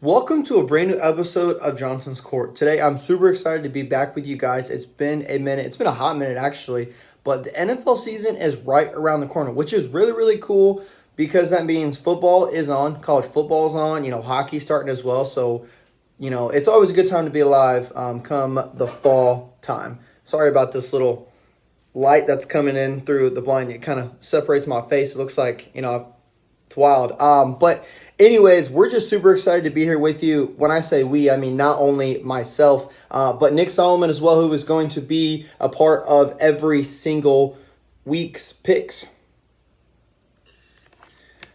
Welcome to a brand new episode of Johnson's Court. Today, I'm super excited to be back with you guys. It's been a minute. It's been a hot minute, actually. But the NFL season is right around the corner, which is really, really cool because that means football is on, college football is on, hockey starting as well. So, it's always a good time to be alive come the fall time. Sorry about this little light that's coming in through the blind. It kind of separates my face. It looks like, it's wild. But anyways, we're just super excited to be here with you. When I say we, I mean not only myself, but Nick Solomon as well, who is going to be a part of every single week's picks.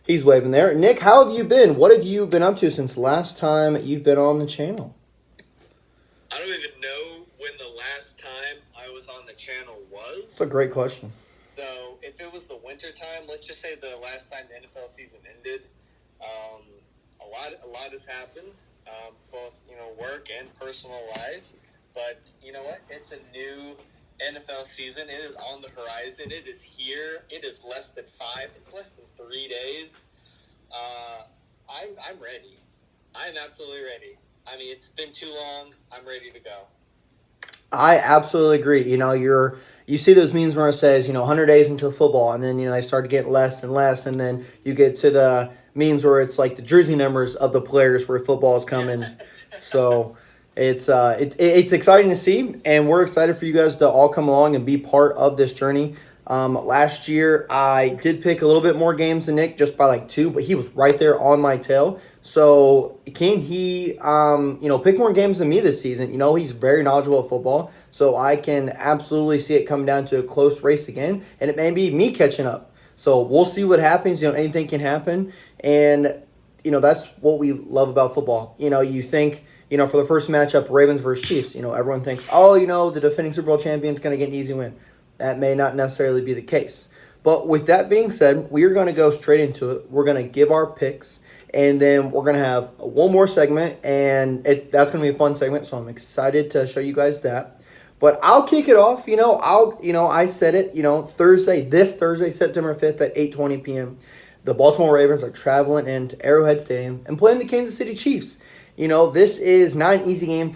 He's waving there. Nick, how have you been? What have you been up to since last time you've been on the channel? I don't even know when the last time I was on the channel was. That's a great question. So if it was the winter time, let's just say the last time the NFL season ended, a lot has happened, both work and personal life. But you know what? It's a new NFL season. It is on the horizon. It is here. It is less than 5. It's less than 3 days. I'm ready. I'm absolutely ready. I mean, it's been too long. I'm ready to go. I absolutely agree. You see those memes where it says, 100 days until football, and then, they start to get less and less, and then you get to the memes where it's like the jersey numbers of the players where football is coming. So it's exciting to see, and we're excited for you guys to all come along and be part of this journey. Last year, I did pick a little bit more games than Nick, just by like 2, but he was right there on my tail. So can he, pick more games than me this season? He's very knowledgeable of football, so I can absolutely see it come down to a close race again, and it may be me catching up. So we'll see what happens. Anything can happen, and that's what we love about football. You think. For the first matchup, Ravens versus Chiefs, everyone thinks, the defending Super Bowl champion's going to get an easy win. That may not necessarily be the case. But with that being said, we are going to go straight into it. We're going to give our picks, and then we're going to have one more segment, and that's going to be a fun segment, so I'm excited to show you guys that. But I'll kick it off. I said it, this Thursday, September 5th at 8:20 p.m., the Baltimore Ravens are traveling into Arrowhead Stadium and playing the Kansas City Chiefs. This is not an easy game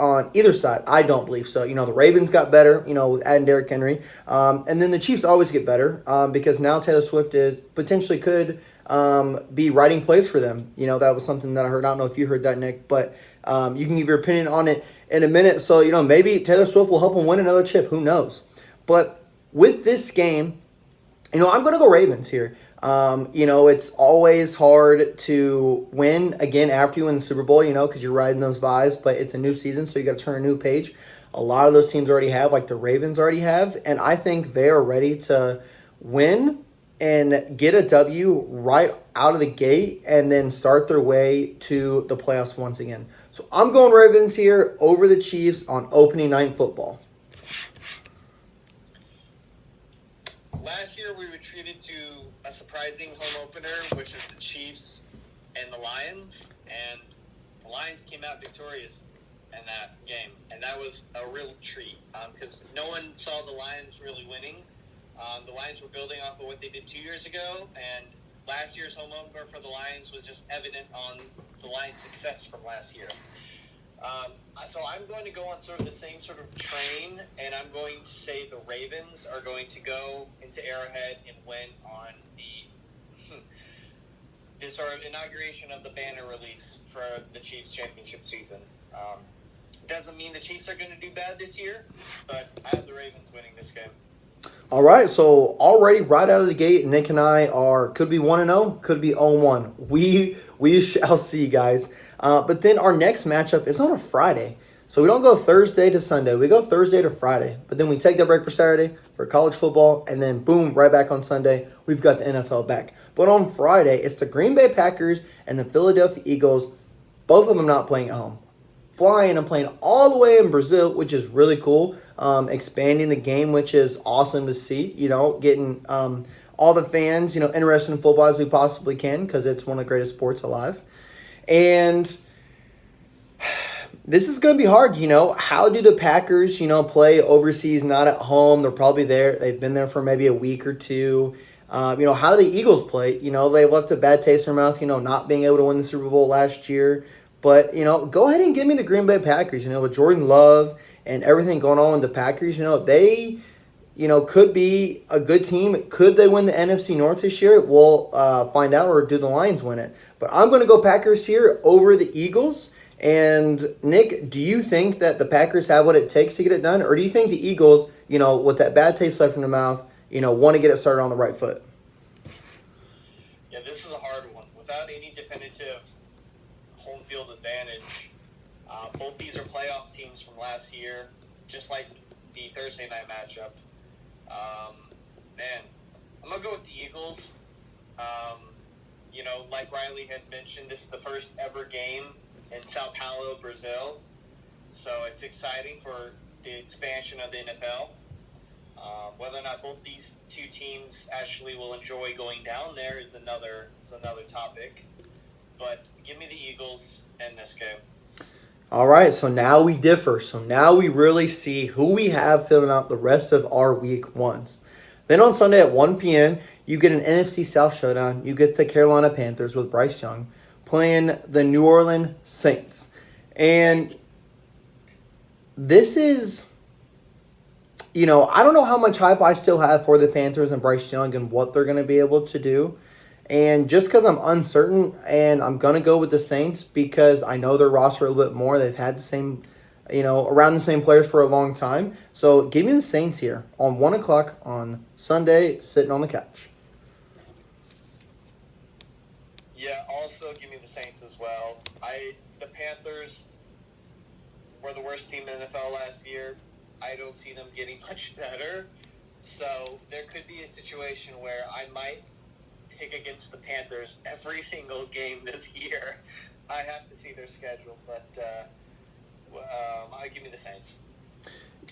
on either side. I don't believe so. The Ravens got better, with adding Derrick Henry. And then the Chiefs always get better because now Taylor Swift potentially could be writing plays for them. That was something that I heard. I don't know if you heard that, Nick, but you can give your opinion on it in a minute. So, maybe Taylor Swift will help him win another chip. Who knows? But with this game, I'm going to go Ravens here. It's always hard to win again after you win the Super Bowl, because you're riding those vibes, but it's a new season, so you got to turn a new page. A lot of those teams already have, like the Ravens already have, and I think they are ready to win and get a W right out of the gate and then start their way to the playoffs once again. So I'm going Ravens here over the Chiefs on opening night football. Last year, we were treated to a surprising home opener, which is the Chiefs and the Lions, and the Lions came out victorious in that game, and that was a real treat because no one saw the Lions really winning. The Lions were building off of what they did 2 years ago, and last year's home opener for the Lions was just evident on the Lions' success from last year. So I'm going to go on sort of the same sort of train, and I'm going to say the Ravens are going to go into Arrowhead and win on the sort of inauguration of the banner release for the Chiefs championship season. Doesn't mean the Chiefs are going to do bad this year, but I have the Ravens winning this game. All right, so already right out of the gate, Nick and I could be 1-0, could be 0-1. We shall see, guys. But then our next matchup is on a Friday. So we don't go Thursday to Sunday. We go Thursday to Friday. But then we take that break for Saturday for college football, and then boom, right back on Sunday, we've got the NFL back. But on Friday, it's the Green Bay Packers and the Philadelphia Eagles, both of them not playing at home. Flying and playing all the way in Brazil, which is really cool. Expanding the game, which is awesome to see. Getting all the fans, interested in football as we possibly can because it's one of the greatest sports alive. And this is going to be hard, How do the Packers, play overseas, not at home? They're probably there. They've been there for maybe a week or two. How do the Eagles play? They left a bad taste in their mouth, not being able to win the Super Bowl last year. But, go ahead and give me the Green Bay Packers, with Jordan Love and everything going on with the Packers. They, could be a good team. Could they win the NFC North this year? We'll find out, or do the Lions win it? But I'm going to go Packers here over the Eagles. And, Nick, do you think that the Packers have what it takes to get it done? Or do you think the Eagles, with that bad taste left in their mouth, want to get it started on the right foot? Yeah, this is a hard one. Without any definitive home field advantage, both these are playoff teams from last year, just like the Thursday night matchup. I'm going to go with the Eagles. Like Riley had mentioned, this is the first ever game in Sao Paulo, Brazil. So it's exciting for the expansion of the NFL. Whether or not both these two teams actually will enjoy going down there is another topic. But give me the Eagles in this game. All right, so now we differ. So now we really see who we have filling out the rest of our week ones. Then on Sunday at 1 p.m., you get an NFC South showdown. You get the Carolina Panthers with Bryce Young playing the New Orleans Saints. And this is, I don't know how much hype I still have for the Panthers and Bryce Young and what they're going to be able to do. And just because I'm uncertain, and I'm going to go with the Saints because I know their roster a little bit more. They've had the same, around the same players for a long time. So give me the Saints here on 1 o'clock on Sunday, sitting on the couch. Yeah, also give me the Saints as well. The Panthers were the worst team in the NFL last year. I don't see them getting much better. So there could be a situation where I might pick against the Panthers every single game this year. I have to see their schedule, but I'll give me the Saints.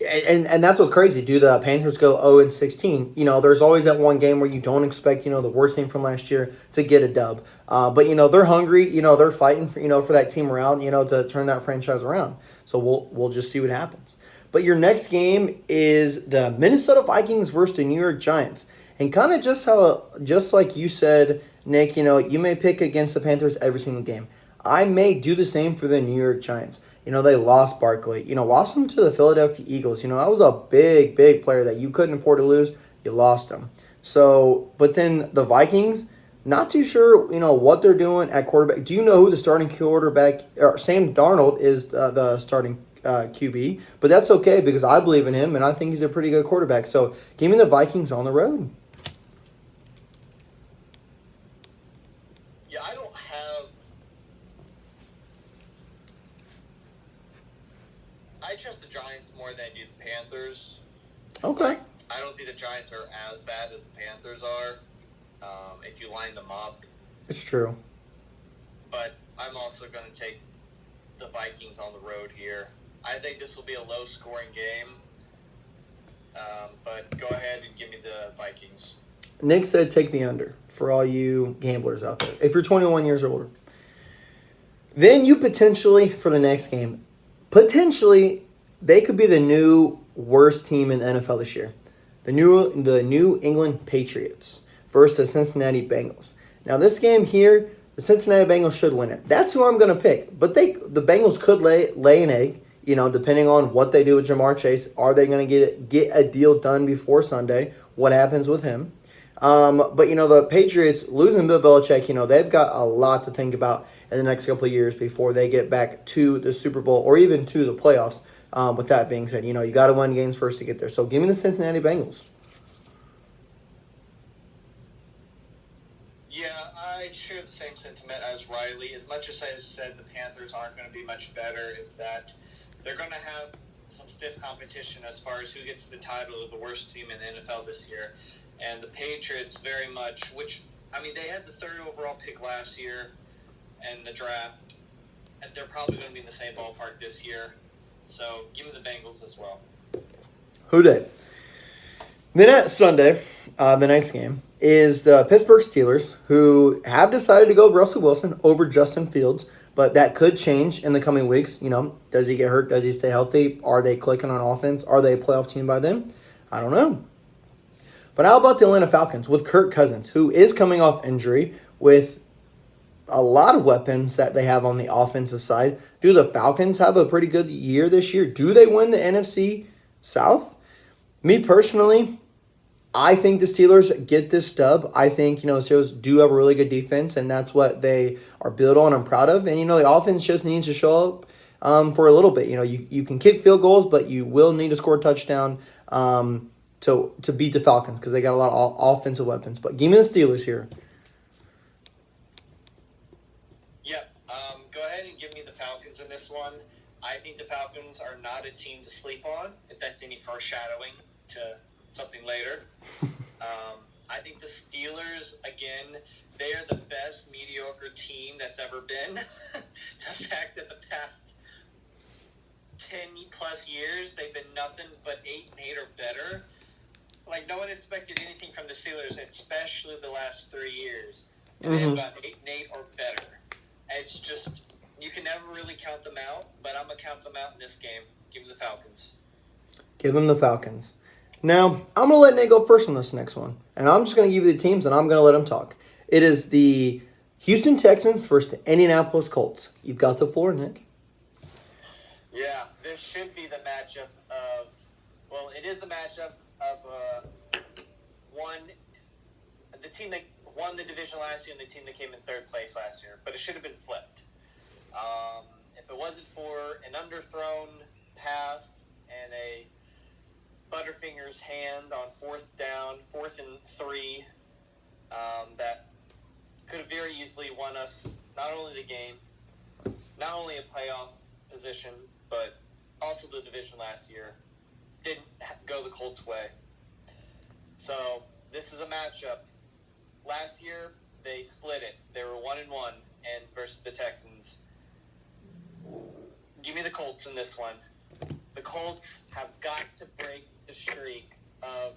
And that's what's crazy. Do the Panthers go 0-16? There's always that one game where you don't expect, the worst team from last year to get a dub. But, they're hungry. They're fighting for that team around, to turn that franchise around. So we'll just see what happens. But your next game is the Minnesota Vikings versus the New York Giants. And kind of just like you said, Nick, you may pick against the Panthers every single game. I may do the same for the New York Giants. They lost Barkley. Lost him to the Philadelphia Eagles. That was a big, big player that you couldn't afford to lose. You lost him. So, but then the Vikings, not too sure, what they're doing at quarterback. Do you know who the starting quarterback, or Sam Darnold is the starting QB? But that's okay because I believe in him, and I think he's a pretty good quarterback. So, give me the Vikings on the road. Yeah, I trust the Giants more than I do the Panthers. Okay. I don't think the Giants are as bad as the Panthers are if you line them up. It's true. But I'm also going to take the Vikings on the road here. I think this will be a low-scoring game. But go ahead and give me the Vikings. Nick said take the under for all you gamblers out there. If you're 21 years or older. Then you potentially, for the next game, they could be the new worst team in the NFL this year. The New England Patriots versus the Cincinnati Bengals. Now this game here, the Cincinnati Bengals should win it. That's who I'm going to pick. But the Bengals could lay an egg, depending on what they do with Jamar Chase. Are they going to get a deal done before Sunday? What happens with him? But, the Patriots losing Bill Belichick, they've got a lot to think about in the next couple of years before they get back to the Super Bowl or even to the playoffs. With that being said, you got to win games first to get there. So give me the Cincinnati Bengals. Yeah, I share the same sentiment as Riley. As much as I said the Panthers aren't going to be much better, if that, they're going to have some stiff competition as far as who gets the title of the worst team in the NFL this year. And the Patriots very much, they had the third overall pick last year in the draft, and they're probably going to be in the same ballpark this year. So give me the Bengals as well. Who did? Then at Sunday, the next game, is the Pittsburgh Steelers, who have decided to go Russell Wilson over Justin Fields, but that could change in the coming weeks. Does he get hurt? Does he stay healthy? Are they clicking on offense? Are they a playoff team by then? I don't know. But how about the Atlanta Falcons with Kirk Cousins, who is coming off injury with a lot of weapons that they have on the offensive side? Do the Falcons have a pretty good year this year? Do they win the NFC South? Me personally, I think the Steelers get this dub. I think, the Steelers do have a really good defense, and that's what they are built on. I'm proud of. And, the offense just needs to show up for a little bit. You can kick field goals, but you will need to score a touchdown to beat the Falcons because they got a lot of offensive weapons. But give me the Steelers here. Yep. Go ahead and give me the Falcons in this one. I think the Falcons are not a team to sleep on, if that's any foreshadowing to something later. I think the Steelers, again, they are the best mediocre team that's ever been. The fact that the past 10-plus years, they've been nothing but 8-8 or better. Like, no one expected anything from the Steelers, especially the last 3 years. And they've got 8-8 or better. It's just, you can never really count them out, but I'm going to count them out in this game. Give them the Falcons. Give them the Falcons. Now, I'm going to let Nate go first on this next one. And I'm just going to give you the teams, and I'm going to let him talk. It is the Houston Texans versus the Indianapolis Colts. You've got the floor, Nick. Yeah, this should be the matchup of, well, it is the matchup of the team that won the division last year and the team that came in third place last year. But it should have been flipped. If it wasn't for an underthrown pass and a Butterfingers hand on 4th down, 4th and 3, that could have very easily won us not only the game, not only a playoff position, but also the division last year. Didn't go the Colts' way. So this is a matchup. Last year, they split it. They were 1-1 and versus the Texans. Give me the Colts in this one. The Colts have got to break the streak of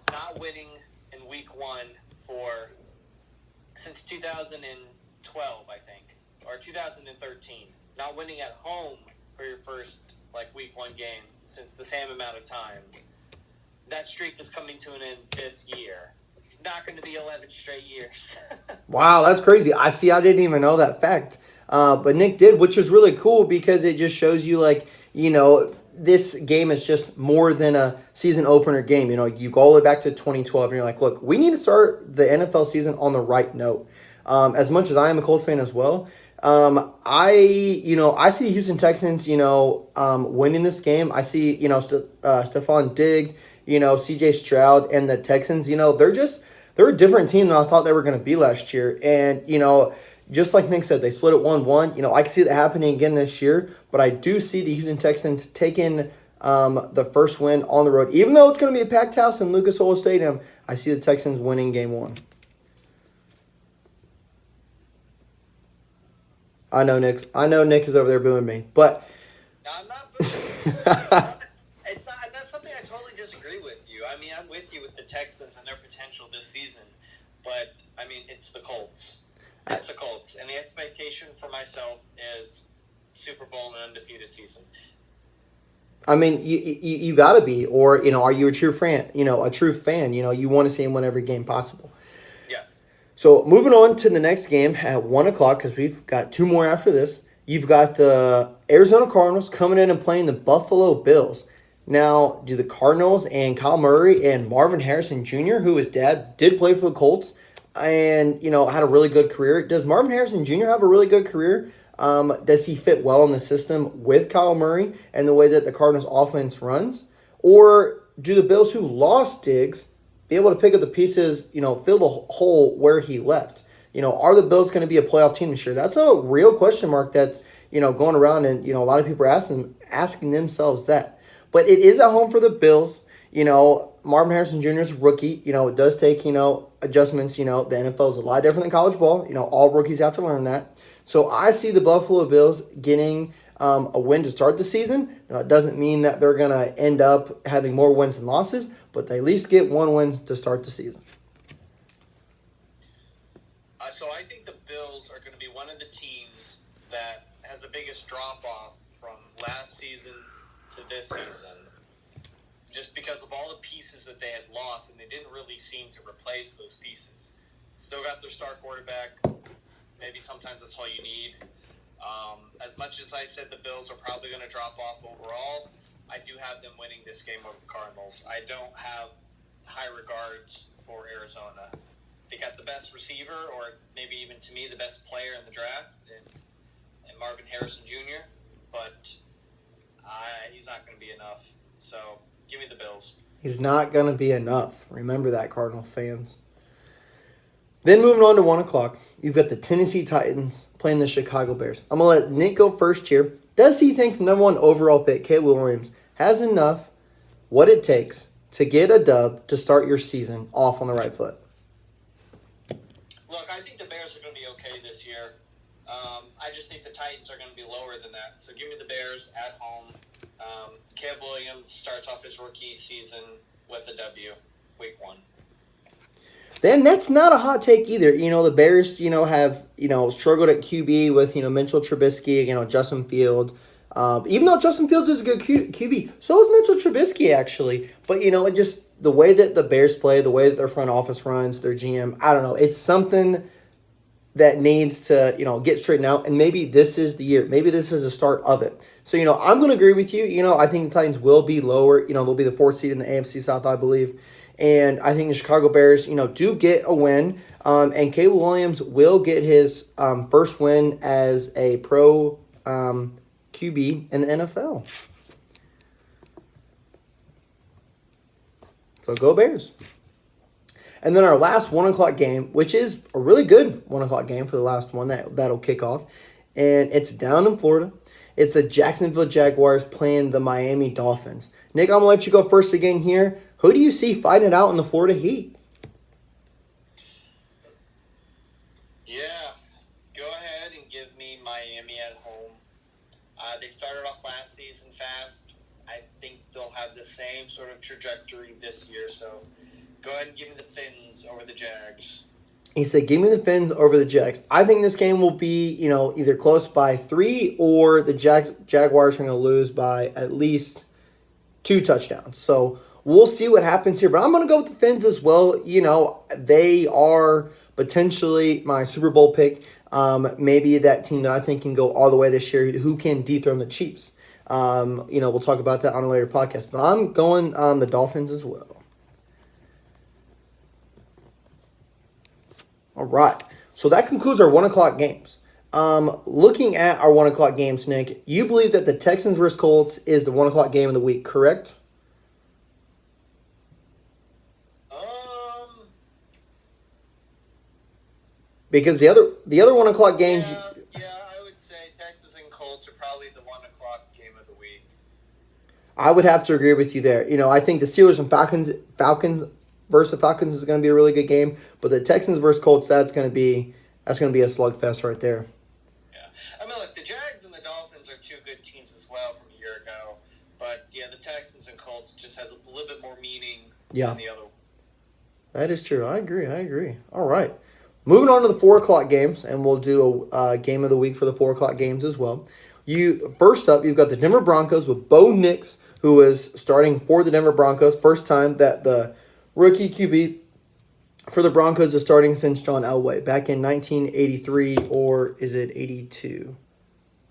not winning in week 1 since 2012, I think, or 2013. Not winning at home for your first week 1 game since the same amount of time. That streak is coming to an end this year. It's not going to be 11 straight years. Wow, that's crazy. I didn't even know that fact. But Nick did, which is really cool because it just shows you, this game is just more than a season opener game. You go all the way back to 2012 and you're like, look, we need to start the NFL season on the right note. As much as I am a Colts fan as well, I see the Houston Texans, winning this game. I see, Stephon Diggs, CJ Stroud and the Texans, they're a different team than I thought they were going to be last year. And, just like Nick said, they split it 1-1. I can see that happening again this year, but I do see the Houston Texans taking the first win on the road. Even though it's going to be a packed house in Lucas Oil Stadium, I see the Texans winning game 1. I know Nick is over there booing me, but No, I'm not booing. It's not. That's something I totally disagree with you. I mean, I'm with you with the Texans and their potential this season, but I mean, it's the Colts. It's the Colts, and the expectation for myself is Super Bowl and undefeated season. I mean, you got to be, or are you a true fan? A true fan. You want to see him win every game possible. Yes. So moving on to the next game at 1:00, because we've got 2 more after this. You've got the Arizona Cardinals coming in and playing the Buffalo Bills. Now, do the Cardinals and Kyle Murray and Marvin Harrison Jr., who his dad did play for the Colts, and had a really good career. Does Marvin Harrison Jr. have a really good career? Does he fit well in the system with Kyle Murray and the way that the Cardinals offense runs? Or do the Bills, who lost Diggs, be able to pick up the pieces, fill the hole where he left? Are the Bills going to be a playoff team this year? That's a real question mark that's, going around, and, a lot of people are asking themselves that. But it is at home for the Bills. Marvin Harrison Jr. is a rookie. It does take, adjustments. The NFL is a lot different than college ball. All rookies have to learn that. So I see the Buffalo Bills getting a win to start the season. Now, it doesn't mean that they're going to end up having more wins than losses, but they at least get 1 win to start the season. So I think the Bills are going to be one of the teams that has the biggest drop-off from last season to this season. just because of all the pieces that they had lost, and they didn't really seem to replace those pieces. Still got their star quarterback. Maybe sometimes that's all you need. As much as I said the Bills are probably going to drop off overall, I do have them winning this game over the Cardinals. I don't have high regards for Arizona. They got the best receiver, or maybe even to me the best player in the draft, and Marvin Harrison Jr., but he's not going to be enough. So give me the Bills. He's not going to be enough. Remember that, Cardinal fans. Then moving on to 1 o'clock, you've got the Tennessee Titans playing the Chicago Bears. I'm going to let Nick go first here. Does he think the number 1 overall pick, Caleb Williams, has enough, what it takes, to get a dub to start your season off on the right foot? Look, I think the Bears are going to be okay this year. I just think the Titans are going to be lower than that. So give me the Bears at home. Caleb Williams starts off his rookie season with a W, week 1. Then that's not a hot take either. The Bears, have, struggled at QB with, Mitchell Trubisky, Justin Fields. Even though Justin Fields is a good QB, so is Mitchell Trubisky, actually. But, it just, the way that the Bears play, the way that their front office runs, their GM, I don't know. It's something that needs to, get straightened out. And maybe this is the year. Maybe this is the start of it. So, I'm going to agree with you. I think the Titans will be lower. They'll be the 4th seed in the AFC South, I believe. And I think the Chicago Bears, do get a win. And Caleb Williams will get his first win as a pro QB in the NFL. So go Bears. And then our last 1 o'clock game, which is a really good 1 o'clock game for the last one that'll kick off. And it's down in Florida. It's the Jacksonville Jaguars playing the Miami Dolphins. Nick, I'm going to let you go first again here. Who do you see fighting it out in the Florida Heat? Yeah, go ahead and give me Miami at home. They started off last season fast. I think they'll have the same sort of trajectory this year. So go ahead and give me the Fins over the Jags. He said, give me the Fins over the Jags. I think this game will be, either close by 3 or the Jaguars are going to lose by at least 2 touchdowns. So we'll see what happens here. But I'm going to go with the Fins as well. They are potentially my Super Bowl pick. Maybe that team that I think can go all the way this year, who can dethrone the Chiefs. We'll talk about that on a later podcast. But I'm going on the Dolphins as well. All right. So that concludes our 1 o'clock games. Looking at our 1 o'clock games, Nick, you believe that the Texans vs. Colts is the 1 o'clock game of the week, correct? Because the other 1 o'clock games. Yeah, I would say Texas and Colts are probably the 1 o'clock game of the week. I would have to agree with you there. I think the Steelers and Falcons versus the Falcons is going to be a really good game, but the Texans versus Colts, that's going to be a slugfest right there. Yeah, look, the Jags and the Dolphins are 2 good teams as well from a year ago, but yeah, the Texans and Colts just has a little bit more meaning than the other one. That is true. I agree. All right. Moving on to the 4 o'clock games, and we'll do a game of the week for the 4 o'clock games as well. First up, you've got the Denver Broncos with Bo Nix, who is starting for the Denver Broncos. First time that the rookie QB for the Broncos is starting since John Elway back in 1983, or is it 82?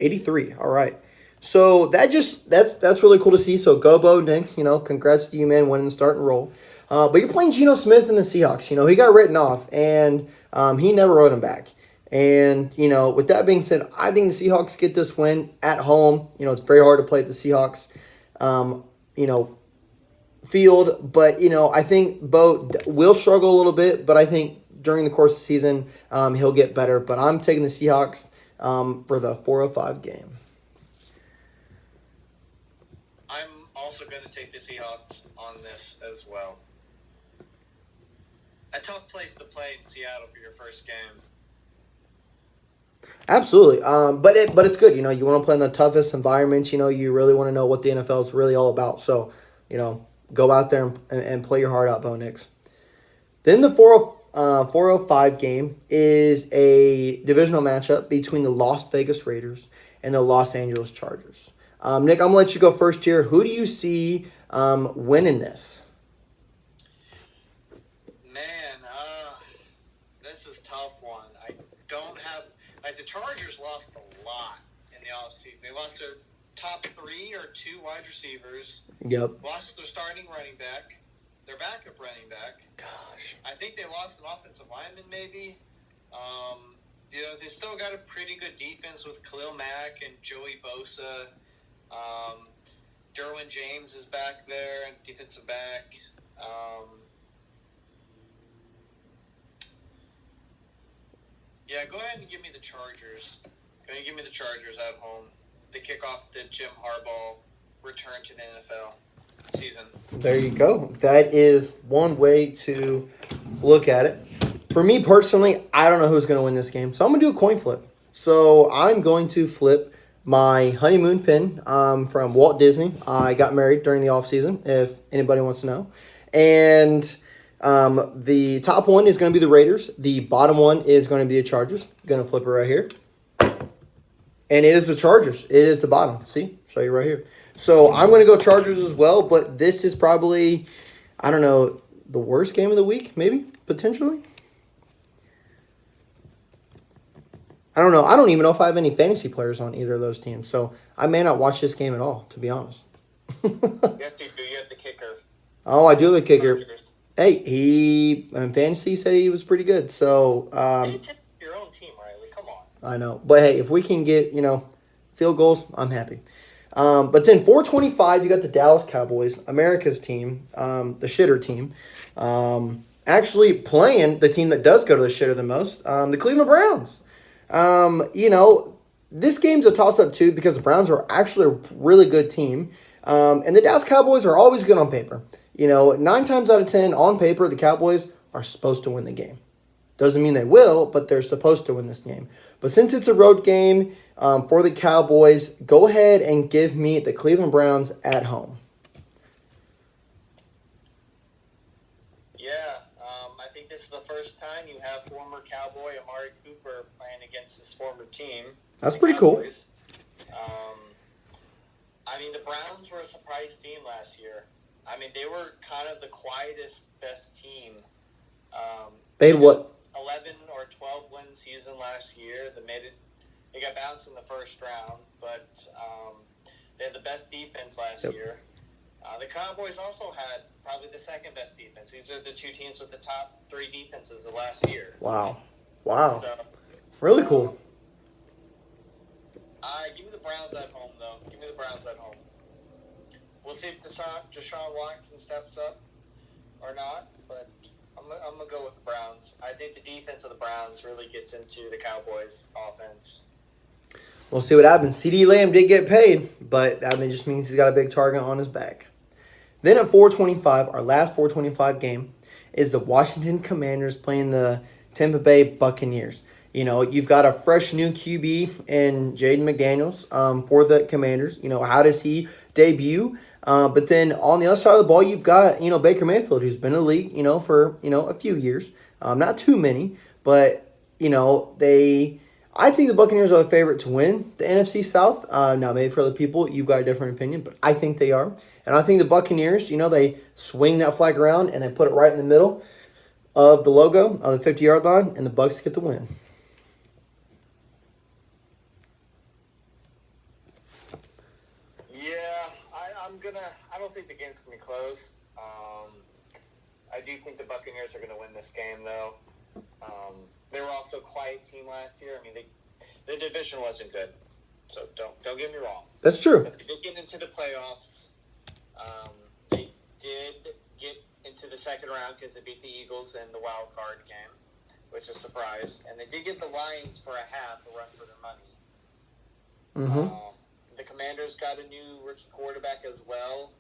83. All right. So that's really cool to see. So go Bo Nix. Congrats to you, man, winning the starting role. But you're playing Geno Smith in the Seahawks. He got written off, and he never wrote him back. And, with that being said, I think the Seahawks get this win at home. It's very hard to play at the Seahawks, field. But, I think Bo will struggle a little bit, but I think during the course of the season, he'll get better. But I'm taking the Seahawks for the 4:05 game. I'm also going to take the Seahawks on this as well. A tough place to play in Seattle for your first game. Absolutely. But it's good. You want to play in the toughest environments. You really want to know what the NFL is really all about. So, go out there and play your heart out, Bo Nix. Then the 4:05 game is a divisional matchup between the Las Vegas Raiders and the Los Angeles Chargers. Nick, I'm going to let you go first here. Who do you see winning this? Man, this is a tough one. I don't have like the Chargers lost a lot in the offseason. They lost their top 3 or 2 wide receivers. Yep. Lost their starting running back, their backup running back. Gosh. I think they lost an offensive lineman, maybe. They still got a pretty good defense with Khalil Mack and Joey Bosa. Derwin James is back there, defensive back. Yeah, go ahead and give me the Chargers. Go ahead and give me the Chargers at home. They kick off the Jim Harbaugh return to the NFL season. There you go. That is one way to look at it. For me personally, I don't know who's going to win this game, so I'm going to do a coin flip. So I'm going to flip my honeymoon pin from Walt Disney. I got married during the offseason, if anybody wants to know. And the top one is going to be the Raiders. The bottom one is going to be the Chargers. Going to flip it right here. And it is the Chargers. It is the bottom. See? Show you right here. So I'm going to go Chargers as well, but this is probably, I don't know, the worst game of the week, maybe, potentially. I don't know. I don't even know if I have any fantasy players on either of those teams, so I may not watch this game at all, to be honest. You have the kicker. Oh, I do have the kicker. Chargers. Hey, he, in fantasy, said he was pretty good, so... You take your own team, Riley. Come on. I know. But, hey, if we can get, field goals, I'm happy. But then 425, you got the Dallas Cowboys, America's team, the shitter team, actually playing the team that does go to the shitter the most, the Cleveland Browns. This game's a toss-up, too, because the Browns are actually a really good team. And the Dallas Cowboys are always good on paper. 9 times out of 10, on paper, the Cowboys are supposed to win the game. Doesn't mean they will, but they're supposed to win this game. But since it's a road game for the Cowboys, go ahead and give me the Cleveland Browns at home. Yeah, I think this is the first time you have former Cowboy Amari Cooper playing against his former team. That's pretty cool. The Browns were a surprise team last year. They were kind of the quietest, best team. They had what? 11 or 12 win season last year. They got bounced in the first round, but they had the best defense last year. The Cowboys also had probably the second best defense. These are the 2 teams with the top 3 defenses of last year. Wow. So, Really cool. Give me the Browns at home, though. Give me the Browns at home. We'll see if Deshaun Watson steps up or not, but I'm going to go with the Browns. I think the defense of the Browns really gets into the Cowboys' offense. We'll see what happens. CeeDee Lamb did get paid, but that just means he's got a big target on his back. Then at 425, our last 425 game is the Washington Commanders playing the Tampa Bay Buccaneers. You've got a fresh new QB in Jaden McDaniels for the Commanders. How does he debut? But then on the other side of the ball, you've got, Baker Mayfield, who's been in the league, for, a few years. Not too many, but, I think the Buccaneers are the favorite to win the NFC South. Now, maybe for other people, you've got a different opinion, but I think they are. And I think the Buccaneers, they swing that flag around and they put it right in the middle of the logo of the 50-yard line, and the Bucs get the win. I don't think the game's going to be close. I do think the Buccaneers are going to win this game, though. They were also a quiet team last year. The division wasn't good, so don't get me wrong. That's true. But they did get into the playoffs. They did get into the second round because they beat the Eagles in the wild card game, which is a surprise. And they did get the Lions for a half, a run for their money. Mm-hmm. The Commanders got a new rookie quarterback as well.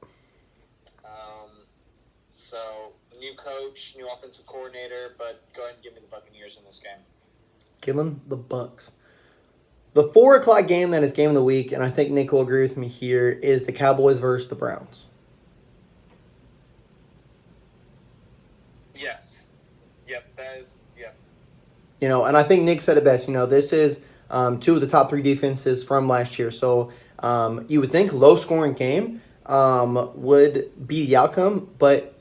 So, new coach, new offensive coordinator, but go ahead and give me the Buccaneers in this game. Give them the Bucs. The 4 o'clock game that is game of the week, and I think Nick will agree with me here, is the Cowboys versus the Browns. Yes. Yep, that is, yep. And I think Nick said it best. This is two of the top three defenses from last year. So you would think low scoring game would be the outcome, but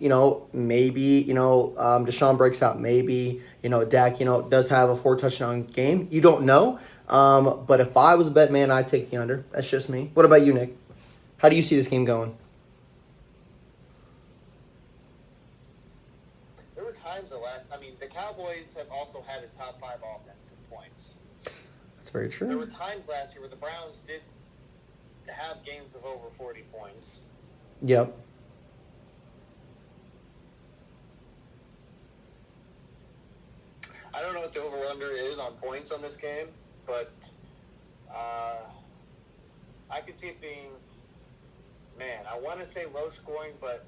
maybe Deshaun breaks out, maybe Dak does have a 4 touchdown game. You don't know, but if I was a bet man, I'd take the under. That's just me. What about you, Nick? How do you see this game going? There were times the Cowboys have also had a top 5 offense in points. That's very true. There were times last year where the Browns did have games of over 40 points. Yep. I don't know what the over-under is on points on this game, but I could see it being, I want to say low scoring, but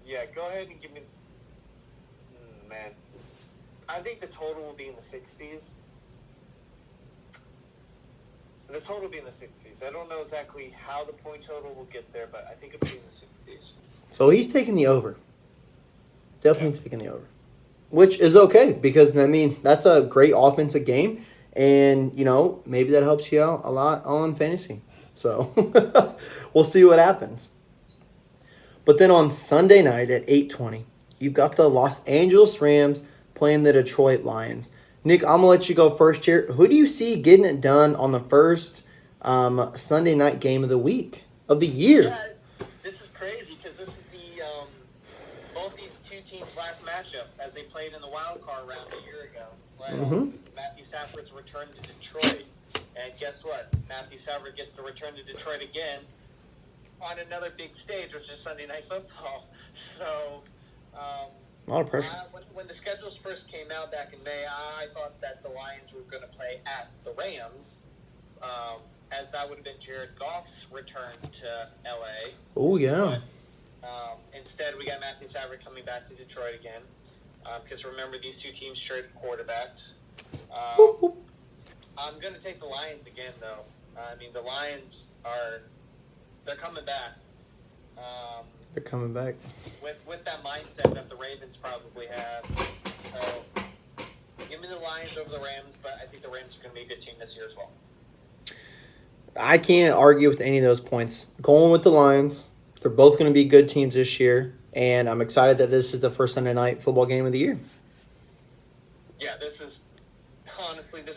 yeah, go ahead and give me, I think the total will be in the 60s. The total will be in the 60s. I don't know exactly how the point total will get there, but I think it'll be in the 60s. So he's taking the over. Definitely taking the over. Which is okay because, that's a great offensive game. And, maybe that helps you out a lot on fantasy. So we'll see what happens. But then on Sunday night at 8:20, you've got the Los Angeles Rams playing the Detroit Lions. Nick, I'm going to let you go first here. Who do you see getting it done on the first Sunday night game of the week, of the year? Yeah, this is crazy because this is both these two teams' last matchup as they played in the wild card round a year ago. Matthew Stafford's returned to Detroit. And guess what? Matthew Stafford gets to return to Detroit again on another big stage, which is Sunday Night Football. So, a lot of pressure. When the schedules first came out back in May, I thought that the Lions were going to play at the Rams, as that would have been Jared Goff's return to L.A. Oh, yeah. But, instead, we got Matthew Stafford coming back to Detroit again, because remember, these two teams traded quarterbacks. I'm going to take the Lions again, though. The Lions they're coming back. They're coming back. With that mindset that the Ravens probably have. So, give me the Lions over the Rams, but I think the Rams are going to be a good team this year as well. I can't argue with any of those points. Going with the Lions. They're both going to be good teams this year, and I'm excited that this is the first Sunday night football game of the year. Yeah, this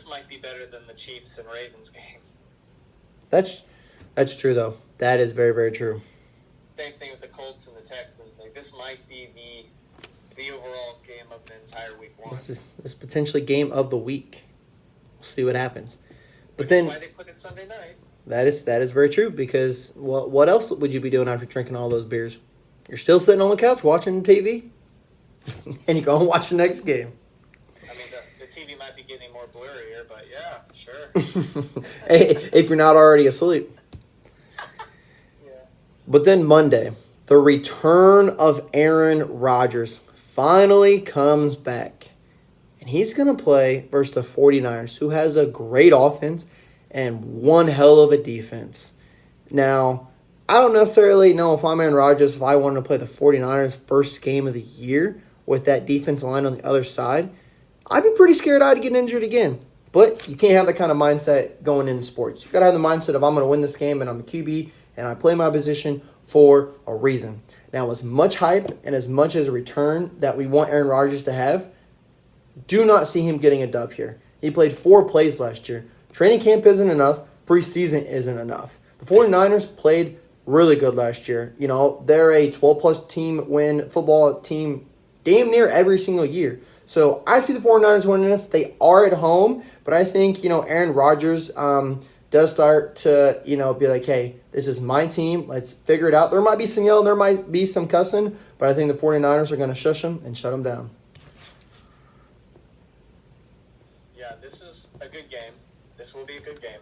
might be better than the Chiefs and Ravens game. That's true, though. That is very, very true. Same thing with the Colts and the Texans. This might be the overall game of the entire week one. This is potentially game of the week. We'll see what happens. But Which then is why they put it Sunday night. That is very true because what else would you be doing after drinking all those beers? You're still sitting on the couch watching TV, and you go and watch the next game. The TV might be getting more blurrier, but yeah, sure. Hey, if you're not already asleep. Yeah. But then Monday, the return of Aaron Rodgers finally comes back. And he's going to play versus the 49ers, who has a great offense and one hell of a defense. Now, I don't necessarily know if I'm Aaron Rodgers, if I wanted to play the 49ers first game of the year with that defensive line on the other side. I'd be pretty scared I'd get injured again. But you can't have that kind of mindset going into sports. You got to have the mindset of I'm going to win this game and I'm a QB and I play my position for a reason. Now, as much hype and as much as a return that we want Aaron Rodgers to have, do not see him getting a dub here. He played 4 plays last year. Training camp isn't enough. Preseason isn't enough. The 49ers played really good last year. They're a 12-plus team win football team damn near every single year. So I see the 49ers winning this. They are at home, but I think, Aaron Rodgers does start to, be like, hey, this is my team. Let's figure it out. There might be some yelling. There might be some cussing, but I think the 49ers are going to shush them and shut them down. Yeah, this is a good game. This will be a good game.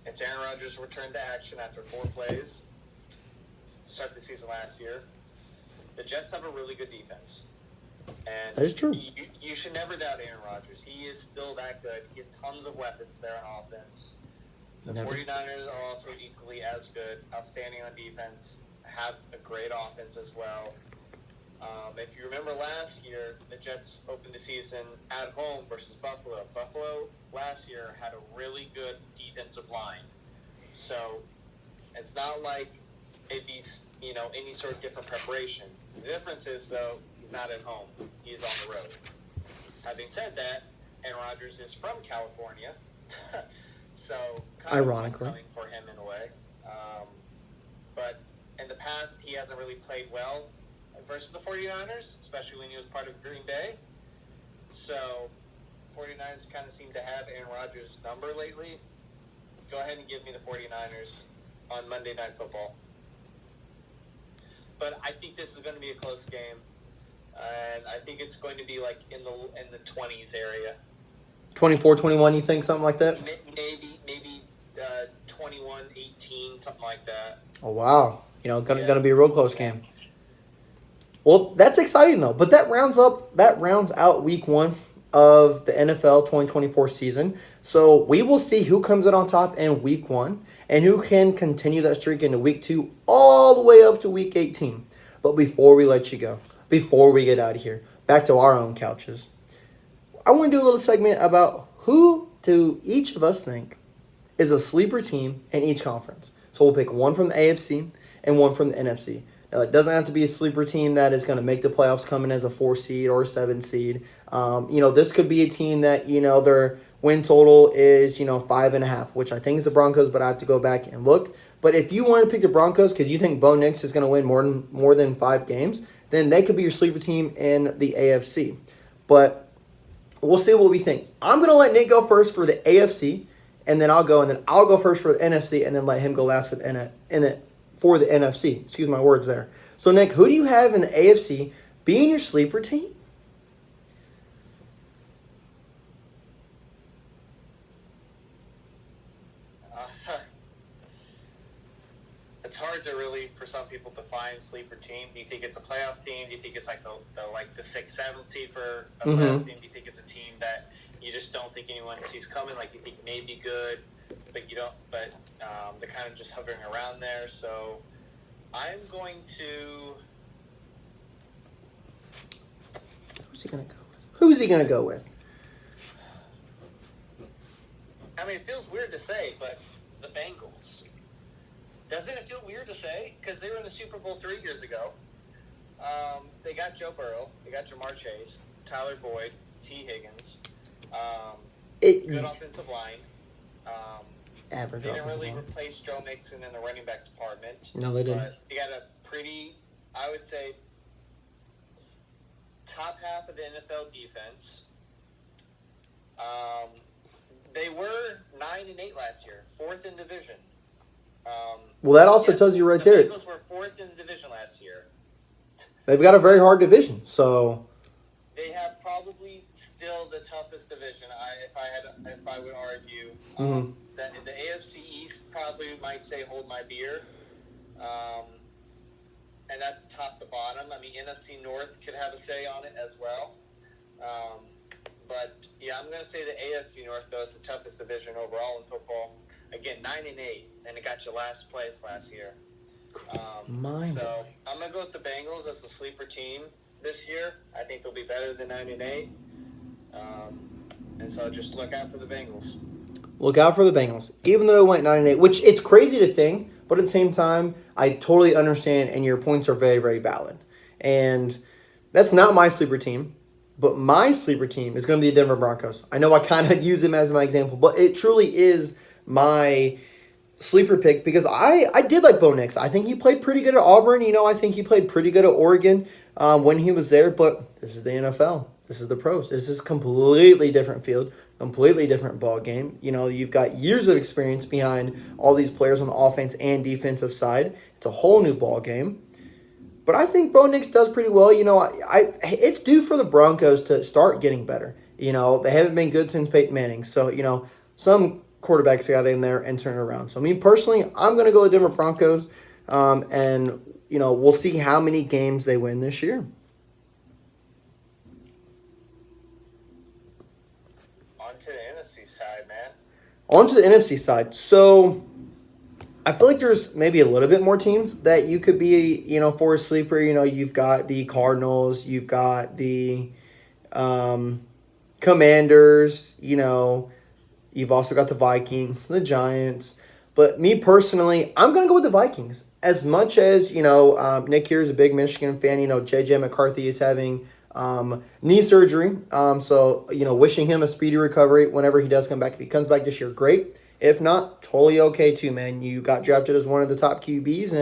It's Aaron Rodgers' return to action after 4 plays to start the season last year. The Jets have a really good defense. And that is true. You should never doubt Aaron Rodgers. He is still that good. He has tons of weapons there on offense. The 49ers are also equally as good, outstanding on defense, have a great offense as well. If you remember last year, the Jets opened the season at home versus Buffalo. Buffalo last year had a really good defensive line. So it's not like it'd be, any sort of different preparation. The difference is, though, he's not at home. He's on the road. Having said that, Aaron Rodgers is from California. So kind ironically, of coming for him in a way. But in the past, he hasn't really played well versus the 49ers, especially when he was part of Green Bay. So 49ers kind of seem to have Aaron Rodgers' number lately. Go ahead and give me the 49ers on Monday Night Football. But I think this is going to be a close game. And I think it's going to be like in the 20s area. 24-21, you think, something like that? Maybe 21-18, something like that. Oh, wow. Gonna be a real close game. Well, that's exciting, though. But that rounds out week 1 of the NFL 2024 season. So we will see who comes in on top in week 1 and who can continue that streak into week 2 all the way up to week 18. But before we let you go, before we get out of here, back to our own couches, I want to do a little segment about who do each of us think is a sleeper team in each conference. So we'll pick one from the AFC and one from the NFC. Now, it doesn't have to be a sleeper team that is going to make the playoffs come in as a 4 seed or a 7 seed. This could be a team that, their win total is, 5.5, which I think is the Broncos, but I have to go back and look. But if you want to pick the Broncos because you think Bo Nix is going to win more than 5 games, then they could be your sleeper team in the AFC. But we'll see what we think. I'm going to let Nick go first for the AFC, and then I'll go first for the NFC, and then let him go last for the NFC. Excuse my words there. So, Nick, who do you have in the AFC being your sleeper team? It's hard to really, for some people, define sleeper team. Do you think it's a playoff team? Do you think it's like the 6th, 7th seed for a playoff team? Do you think it's a team that you just don't think anyone sees coming? Like you think may be good, but you don't. But they're kind of just hovering around there. So I'm going to. Who's he gonna go with? I mean, it feels weird to say, but the Bengals. Doesn't it feel weird to say? Because they were in the Super Bowl 3 years ago. They got Joe Burrow. They got Jamar Chase, Tyler Boyd, T. Higgins. Good offensive line. Average they didn't offensive really line. replace Joe Mixon in the running back department. No, they didn't. But they got a pretty, I would say, top half of the NFL defense. They were 9-8 last year, 4th in division. Well, that also tells you right there. The Bengals were 4th in the division last year. They've got a very hard division, so they have probably still the toughest division. If I would argue, that in the AFC East probably might say hold my beer, and that's top to bottom. I mean, NFC North could have a say on it as well. But yeah, I'm going to say the AFC North though is the toughest division overall in football. Again, 9-8, and it got you last place last year. So I'm going to go with the Bengals as the sleeper team this year. I think they'll be better than 9-8. And so just look out for the Bengals. Look out for the Bengals. Even though it went 9-8, which it's crazy to think, but at the same time, I totally understand, and your points are very, very valid. And that's not my sleeper team. But my sleeper team is going to be the Denver Broncos. I know I kind of use him as my example, but it truly is my sleeper pick because I did like Bo Nix. I think he played pretty good at Auburn. I think he played pretty good at Oregon when he was there. But this is the NFL. This is the pros. This is a completely different field, completely different ball game. You've got years of experience behind all these players on the offense and defensive side. It's a whole new ball game. But I think Bo Nix does pretty well. It's due for the Broncos to start getting better. They haven't been good since Peyton Manning. So, some quarterbacks got in there and turned it around. So, me personally, I'm going to go with Denver Broncos. And, we'll see how many games they win this year. On to the NFC side, man. On to the NFC side. So, I feel like there's maybe a little bit more teams that you could be, for a sleeper. You've got the Cardinals, you've got the um, Commanders, you've also got the Vikings, the Giants. But me personally, I'm going to go with the Vikings. As much as, Nick here is a big Michigan fan, J.J. McCarthy is having knee surgery. Wishing him a speedy recovery whenever he does come back. If he comes back this year, great. If not, totally okay too, man. You got drafted as one of the top QBs,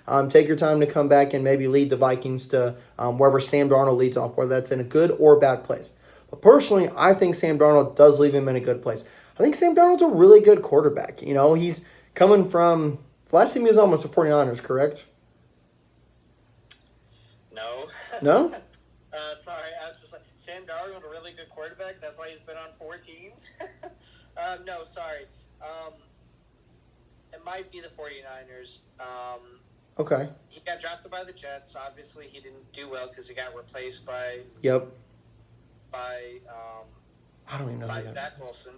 and take your time to come back and maybe lead the Vikings to wherever Sam Darnold leads off, whether that's in a good or bad place. But personally, I think Sam Darnold does leave him in a good place. I think Sam Darnold's a really good quarterback. He's coming from, last time he was on was the 49ers, correct? No. No? Sorry, I was just like, Sam Darnold, a really good quarterback? That's why he's been on 4 teams? No, sorry. It might be the 49ers. Okay. He got drafted by the Jets. Obviously, he didn't do well because he got replaced by Yep. I don't even know by who Zach Wilson.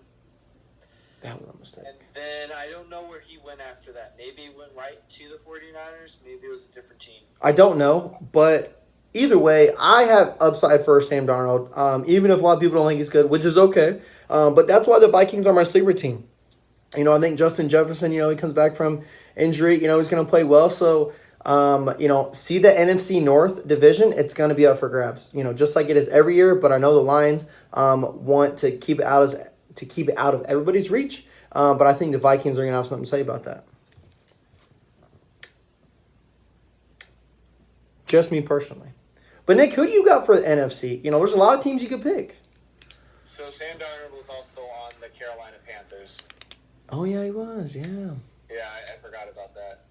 That was a mistake. And then I don't know where he went after that. Maybe he went right to the 49ers. Maybe it was a different team. I don't know, but either way, I have upside for Sam Darnold, even if a lot of people don't think he's good, which is okay. But that's why the Vikings are my sleeper team. I think Justin Jefferson, he comes back from injury, he's going to play well. So, see the NFC North division, it's going to be up for grabs, just like it is every year. But I know the Lions want to keep it out of everybody's reach. But I think the Vikings are going to have something to say about that. Just me personally. But Nick, who do you got for the NFC? There's a lot of teams you could pick. So Sam Darnold was also on the Carolina Panthers. Oh, yeah, he was, yeah. Yeah, I forgot about that.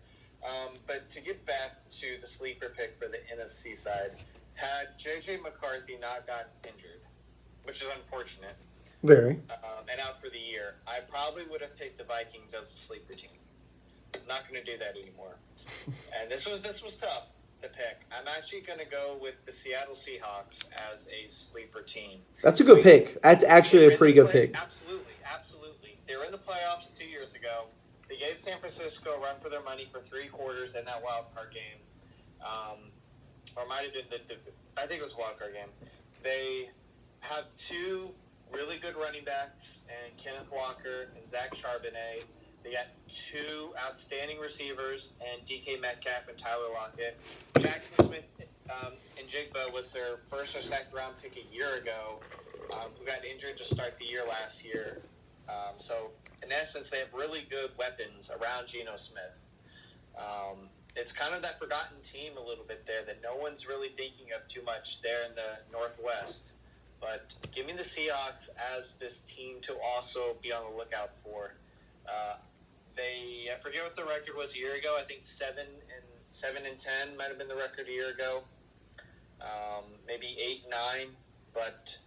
But to get back to the sleeper pick for the NFC side, had J.J. McCarthy not got injured, which is unfortunate, Very. and out for the year, I probably would have picked the Vikings as a sleeper team. I'm not going to do that anymore. And this was tough to pick. I'm actually going to go with the Seattle Seahawks as a sleeper team. That's a good pick. That's actually a pretty good pick. Absolutely. They were in the playoffs 2 years ago. They gave San Francisco a run for their money for 3 quarters in that wild card game. Or it might have been I think it was a wild card game. They have 2 really good running backs, and Kenneth Walker and Zach Charbonnet. They got 2 outstanding receivers, and DK Metcalf and Tyler Lockett. Jackson Smith and Jigba was their first or second round pick a year ago, who got injured to start the year last year. So, in essence, they have really good weapons around Geno Smith. It's kind of that forgotten team a little bit there that no one's really thinking of too much there in the Northwest. But give me the Seahawks as this team to also be on the lookout for. I forget what the record was a year ago. I think 7-10 might have been the record a year ago. Maybe 8-9, but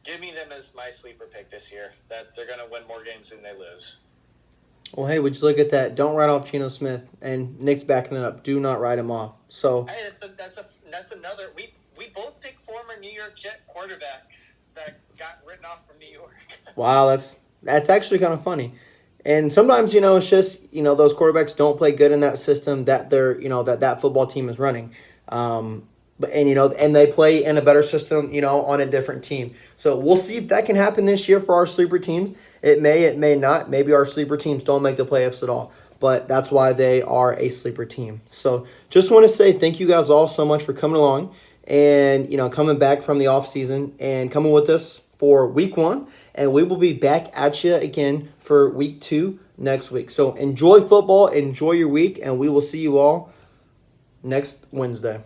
give me them as my sleeper pick this year. That they're going to win more games than they lose. Well, hey, would you look at that? Don't write off Geno Smith, and Nick's backing it up. Do not write him off. So hey, that's another. We both picked former New York Jet quarterbacks that got written off from New York. wow, that's actually kind of funny. And sometimes, it's just, those quarterbacks don't play good in that system that they're, that football team is running. And they play in a better system, on a different team. So we'll see if that can happen this year for our sleeper teams. It may not. Maybe our sleeper teams don't make the playoffs at all. But that's why they are a sleeper team. So just want to say thank you guys all so much for coming along and, coming back from the off season and coming with us for week 1. And we will be back at you again for week 2 next week. So enjoy football, enjoy your week, and we will see you all next Wednesday.